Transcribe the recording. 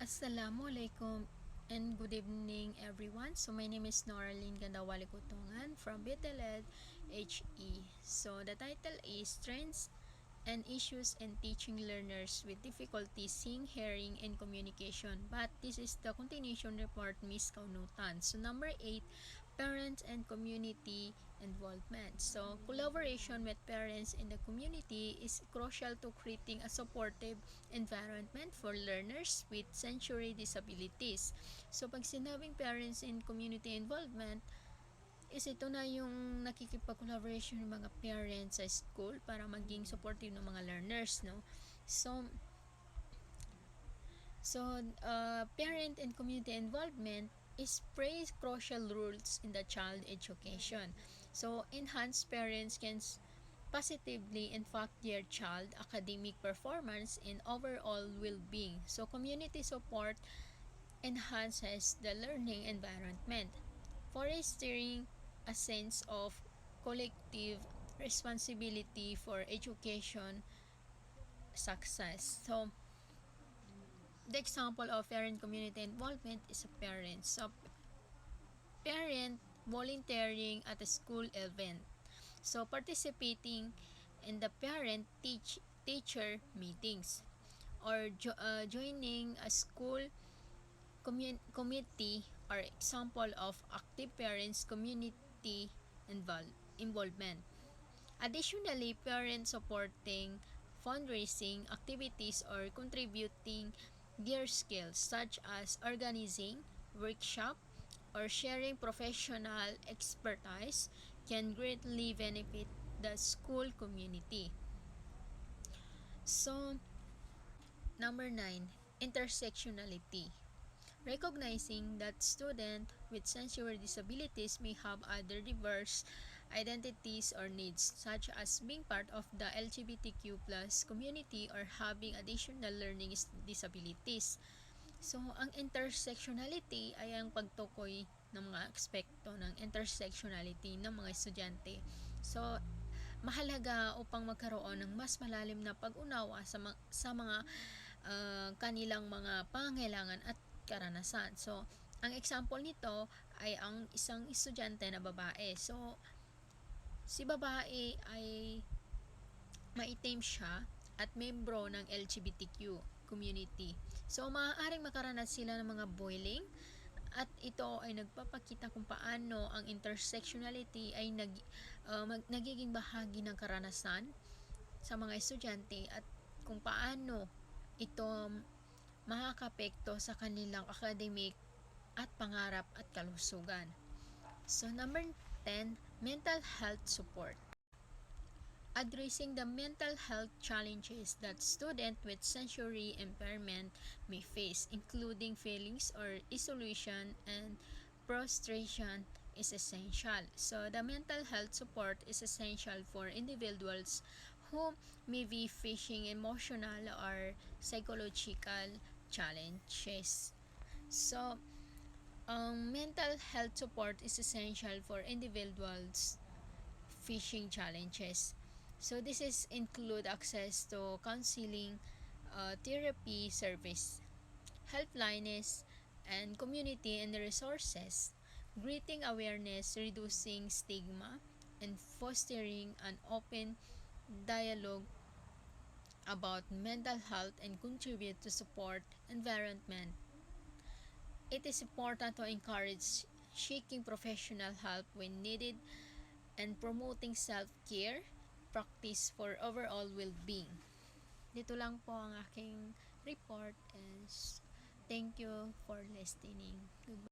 Assalamualaikum and good evening everyone. So my name is Noraline Gandawali Kutungan from BTLED HE. So the title is Trends and Issues in Teaching Learners with Difficulty Seeing, Hearing, and Communication. But this is the continuation report, Miss Kaunutan. So number 8, parents and community involvement. So collaboration with parents in the community is crucial to creating a supportive environment for learners with sensory disabilities. So pag sinabing parents and community involvement, is ito na yung nakikipag-collaboration ng mga parents sa school para maging supportive ng mga learners, no? So, parent and community involvement is plays crucial roles in the child education. So, enhanced parents can positively impact their child academic performance and overall well-being. So, community support enhances the learning environment, fostering a sense of collective responsibility for education success. So, the example of parent community involvement is a parent. So, parent volunteering at a school event. So, participating in the parent teacher meetings or joining a school committee are example of active parents community involvement. Additionally, parents supporting fundraising activities or contributing their skills such as organizing workshop or sharing professional expertise can greatly benefit the school community. So, number 9, intersectionality. Recognizing that students with sensory disabilities may have other diverse identities or needs, such as being part of the LGBTQ plus community or having additional learning disabilities. So, ang intersectionality ay ang pagtukoy ng mga aspekto ng intersectionality ng mga estudyante. So, mahalaga upang magkaroon ng mas malalim na pag-unawa sa mga kanilang mga pangangailangan at karanasan. So, ang example nito ay ang isang estudyante na babae. So, si babae ay maitim siya at membro ng LGBTQ community. So, maaaring makaranas sila ng mga bullying at ito ay nagpapakita kung paano ang intersectionality ay nagiging bahagi ng karanasan sa mga estudyante at kung paano ito makakapekto sa kanilang academic at pangarap at kalusugan. So, number 10, mental health support. Addressing the mental health challenges that students with sensory impairment may face, including feelings or isolation and frustration, is essential. So, the mental health support is essential for individuals who may be facing emotional or psychological challenges. So, mental health support is essential for individuals facing challenges. So, this is include access to counseling, therapy service, helplines, and community and resources, creating awareness, reducing stigma, and fostering an open dialogue about mental health and contribute to support environment. It is important to encourage seeking professional help when needed and promoting self-care practice for overall well-being. Dito lang po ang aking report and thank you for listening. Goodbye.